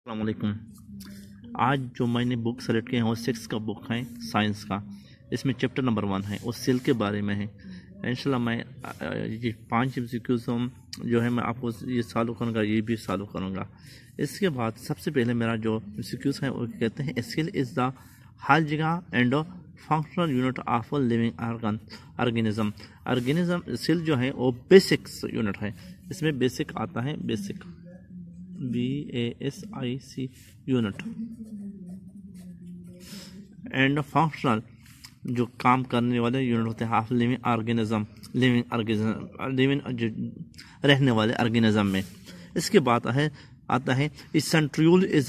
अस्सलामुअलैकुम। आज जो मैंने बुक सेलेक्ट किया है वो 6 का बुक है साइंस का। इसमें चैप्टर नंबर 1 है, वो सेल के बारे में है। इंशाल्लाह मैं ये 5 एमसीक्यूज जो है मैं आपको ये सॉल्व करूँगा, ये भी सॉल्व करूँगा। इसके बाद सबसे पहले मेरा जो एमसीक्यूज है वो कहते हैं सेल इज़ द हालजिगा and functional unit of living organism. Cell जो है वो बेसिक यूनिट है। इसमें बेसिक आता है, basic BASIC unit and functional जो काम करने वाले यूनिट होते हैं ऑफ लिविंग ऑर्गेनिज्म रहने वाले ऑर्गेनिज्म में। इसके बाद आता है centriole is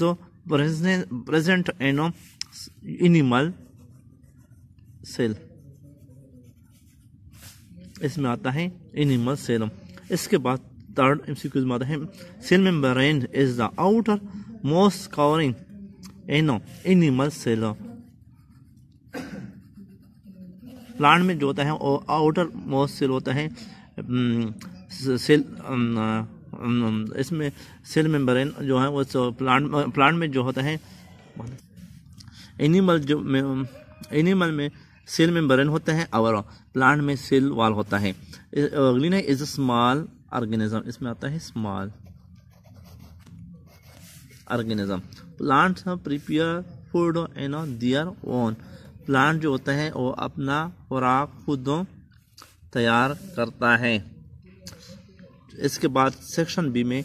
present in animal cell. इसमें आता है एनिमल सेल। इसके बाद थर्ड एमसीक्यू में आता है cell membrane is the outermost covering in animal cell. Plant में जो होता है वो आउटर मोस्ट सेल होता है सेल। इसमें सेल मेम्ब्रेन जो है वो प्लांट में जो होता है एनिमल में सेल मेम्ब्रेन होता है और प्लांट में सेल वॉल होता है। अगली इज अ स्मॉल ऑर्गेनिज्म। इसमें आता है small organism. Plants prepare food in their own. Plant जो होता है वो अपना खुराक खुद तैयार करता है। इसके बाद सेक्शन बी में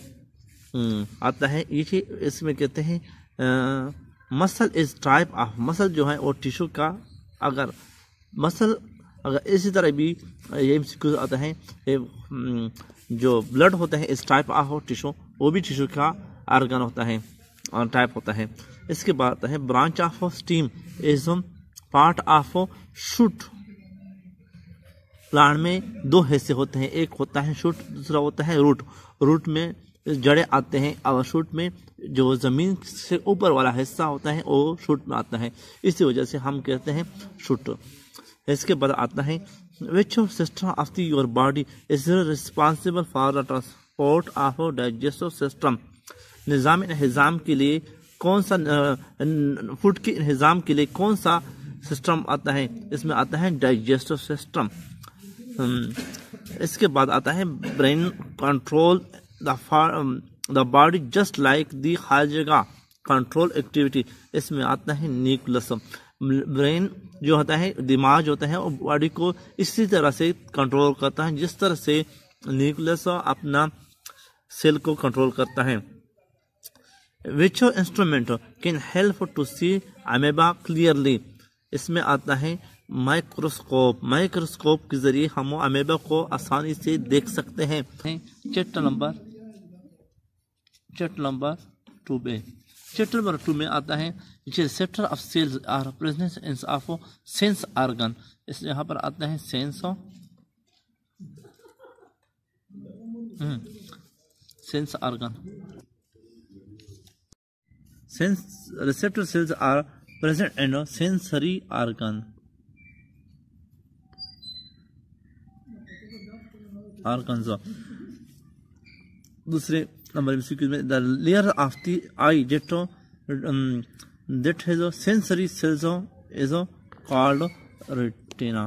आता है ये, इसमें कहते हैं muscle is type of. Muscle जो है वो टिश्यू का अगर इसी तरह भी ये एमसीक्यू आता है जो ब्लड होता है इस टाइप ऑफ टिश्यू, वो भी टिश्यू का ऑर्गन होता है और टाइप होता है। इसके बाद आता है branch of steam is part of shoot. Plant में दो हिस्से होते हैं, एक होता है शूट, दूसरा होता है रूट। रूट में जड़ें आते हैं और शूट में जो जमीन से ऊपर वाला हिस्सा होता है वो शूट में आता है। इसी वजह से हम कहते हैं शूट। इसके बाद आता है which system of the your body is responsible for the transport of digestive system. निज़ाम इंतजाम के लिए कौन सा फूड के इंतजाम के लिए कौन सा सिस्टम आता है? इसमें आता है डाइजेस्टिव सिस्टम। इसके बाद आता है brain control the body just like the हर जगह कंट्रोल एक्टिविटी। इसमें आता है न्यूक्लियस। ब्रेन जो होता है, दिमाग जो होता है वो बॉडी को इसी तरह से कंट्रोल करता है जिस तरह से न्यूक्लियस अपना सेल को कंट्रोल करता है। Which instrument can help to see amoeba clearly. इसमें आता है माइक्रोस्कोप। माइक्रोस्कोप के जरिए हम अमेबा को आसानी से देख सकते हैं। चैप्टर नंबर 2 में चैप्टर नंबर 2 में आता है receptor of cells are present in of sense organ. इस यहाँ पर आता है sense organ. Sense receptor cells are present in sensory organ. दूसरे नंबर में the layer of the eye that has a sensory cells is called retina.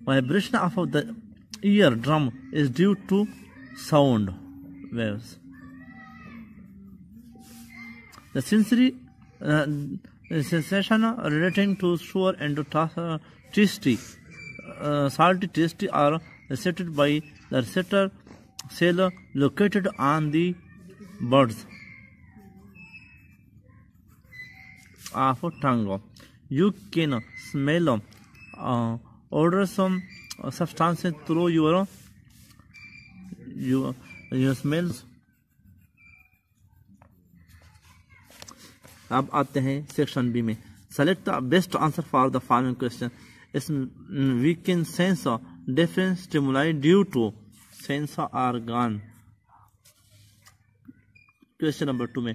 Vibration of the eardrum is due to sound waves. The sensory sensation relating to sour and tasty, salty, tasty are recepted by the receptor cell located on the buds of tongue. You can smell odorous substances through your smells. अब आते हैं section B में। Select the best answer for the following question. इसमें we can sense different stimuli due to sense organ. Question number 2 में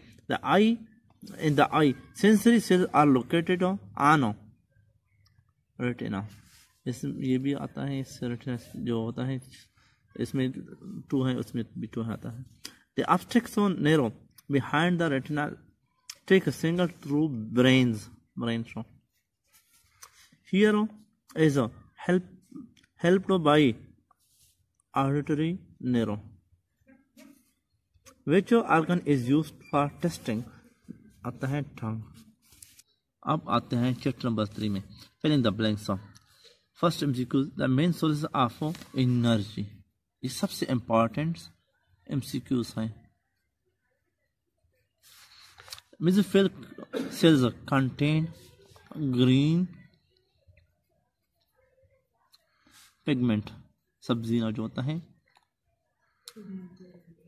in the eye sensory cells are located on retina. इस ये भी आता है, इस रेटिना जो होता है इसमें 2 है, उसमें भी 2 आता है. The optic so narrow behind the retina take a single through brain. So here is a helped by auditory narrow. Which organ is used for testing? आता है tongue. अब आते हैं चैप्टर नंबर 3 में. Fill in the blanks. First MCQ, the main sources of energy. ये सबसे important MCQs हैं. Mesophyll cells contain green pigment, सब्जियां जो होता है,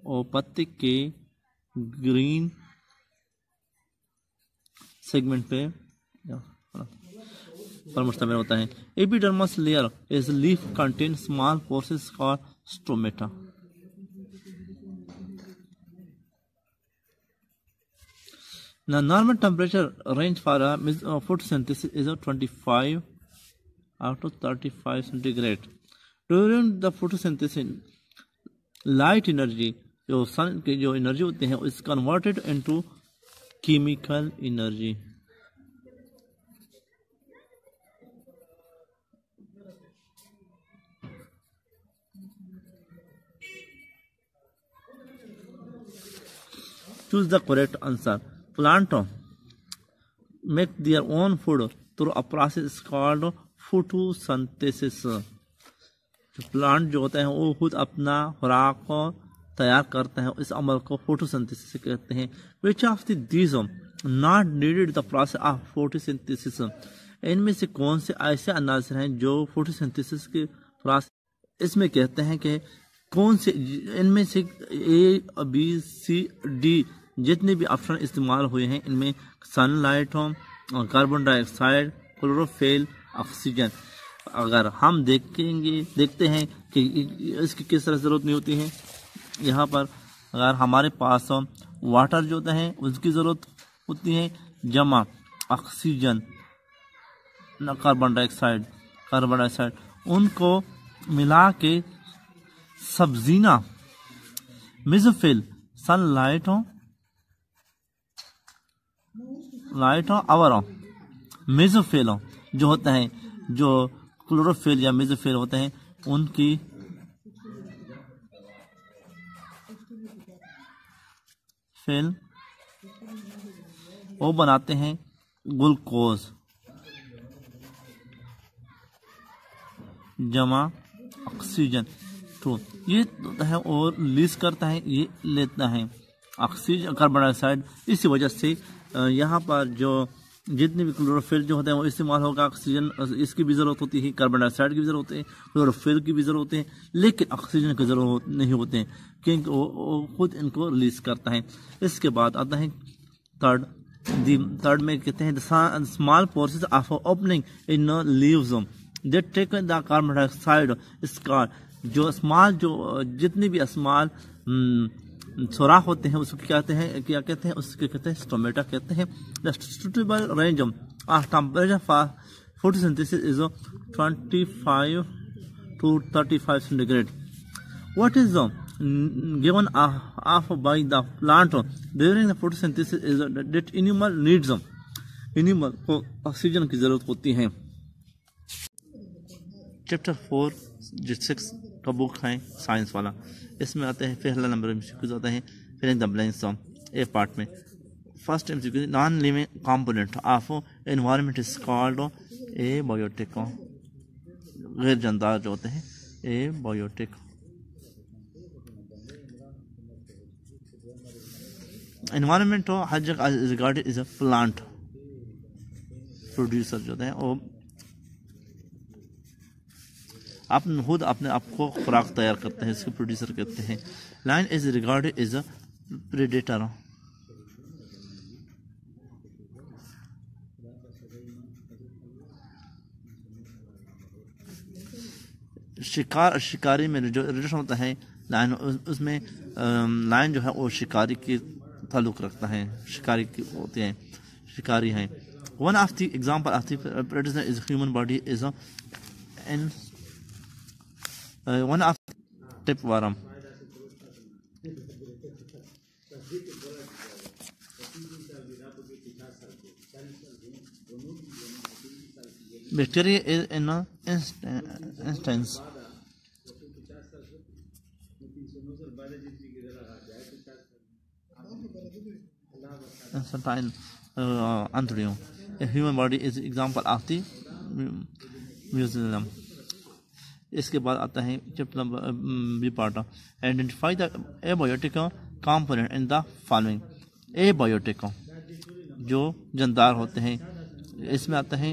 और पत्ते के ग्रीन सेगमेंट पे पर मुश्तमिल होता है. Epidermis layer is leaf contain small processes called stomata. The normal temperature range for photosynthesis is 25 up to 35 centigrade. During the photosynthesis, light energy, जो सन की जो एनर्जी होती है, is converted into chemical energy. Choose the correct answer. Plants make their own food through a process called photosynthesis. Plant जो होता है वो खुद अपना खुराक को तैयार करते हैं, इस अमल को फोटोसिंथेसिस कहते हैं. Which of these not needed the process of photosynthesis? इनमें से कौन से ऐसे अनासर हैं जो फोटोसिंथेसिस के प्रोसेस, इसमें कहते हैं कि कौन से इनमें से A, B, C, D जितने भी ऑप्शन इस्तेमाल हुए हैं इनमें सनलाइट हो, कार्बन डाइऑक्साइड, क्लोरोफिल, ऑक्सीजन. अगर हम देखते हैं कि इसकी किस तरह जरूरत नहीं होती है. यहाँ पर अगर हमारे पास वाटर जो होता है उसकी जरूरत होती है, जमा ऑक्सीजन, कार्बन डाइऑक्साइड, उनको मिला के सब्जियां, मेसोफिल, सनलाइट हो, और मेसोफिल जो होता है, जो क्लोरोफिल या मेसोफिल होते हैं, उनकी फिल वो बनाते हैं ग्लूकोज, जमा ऑक्सीजन. तो ये होता है और लीज करता है, ये लेता है ऑक्सीजन, कार्बन डाइऑक्साइड. इसी वजह से यहाँ पर जो जितने भी क्लोरोफिल जो होते हैं वो इस्तेमाल होगा. ऑक्सीजन इसकी भी ज़रूरत होती है, कार्बन डाइऑक्साइड की भी ज़रूरत होती है, क्लोरोफिल की भी ज़रूरत होती है, लेकिन ऑक्सीजन की ज़रूरत नहीं होती है क्योंकि वो खुद इनको रिलीज करता है. इसके बाद आता है थर्ड में कहते हैं small pores of opening in leaves that take the carbon dioxide scar. जो स्मॉल जो जितने भी स्मॉल सुराख होते हैं उसको क्या कहते हैं उसके कहते हैं स्टोमेटा कहते हैं. The suitable range of temperature for photosynthesis is 25 to 35 centigrade. What is given off by the plant during the photosynthesis is that animal needs animal को ऑक्सीजन की जरूरत होती है. चैप्टर 4 जो 6 का बुक है साइंस वाला, इसमें आते हैं पहला नंबर MCQ आता है फिर द ब्लैंक्स ए पार्ट में. First MCQ, non living component of environment is called abiotic. गैर जानदार जो होते हैं ए बायोटिक. एनवायरनमेंट हर जगह regarded is a plant producer जो होते हैं वो आप खुद अपने आप को खुराक तैयार करते हैं, इसको प्रोड्यूसर कहते हैं. Line is regarded is a predator. शिकारी में जो रिलेशन होता है लाइन, उसमें लाइन जो है वो शिकारी के ताल्लुक रखता है, शिकारी की होते हैं, शिकारी हैं. One of the example of the predator is human body is in one of tapeworm. Bacteria is an instance certain anthurium. A human body is example of the museum. इसके बाद आता है chapter number B part, identify the abiotic component in the following. Abiotic जो जानदार होते हैं, इसमें आता है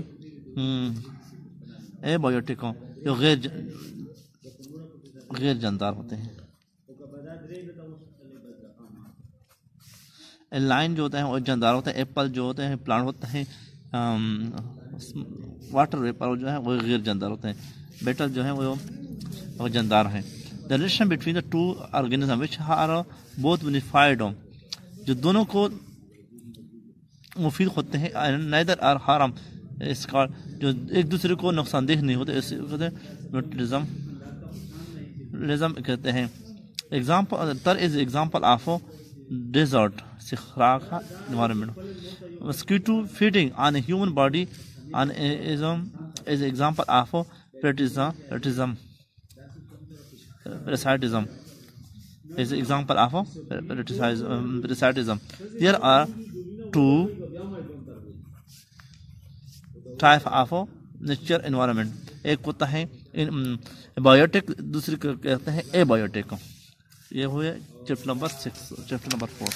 एबायोटिक जो गैर जानदार होते हैं। लाइन जो होता है वो जानदार होता है, एप्पल जो होते हैं प्लांट होता है, वाटर वेपर जो है वो गैर जानदार होते हैं, बेटल जो है वो जानदार है। The relation between the two organism which are both benefited, जो दोनों को मुफीद होते हैं, नाइदर आर हार्म, इसका जो एक दूसरे को नुकसानदेह नहीं होते, इसे म्यूचुअलिज्म कहते हैं। एग्जाम्पल तर इज एग्जाम्पल ऑफ डेजर्ट सिखराखा environment. Mosquito feeding on human body on is example of parasitism is an example of parasitism. There are two types of nature environment. एक होता है बायोटिक, दूसरी कहते हैं एबायोटिक। ये हुए चैप्टर नंबर 6, चैप्टर नंबर 4।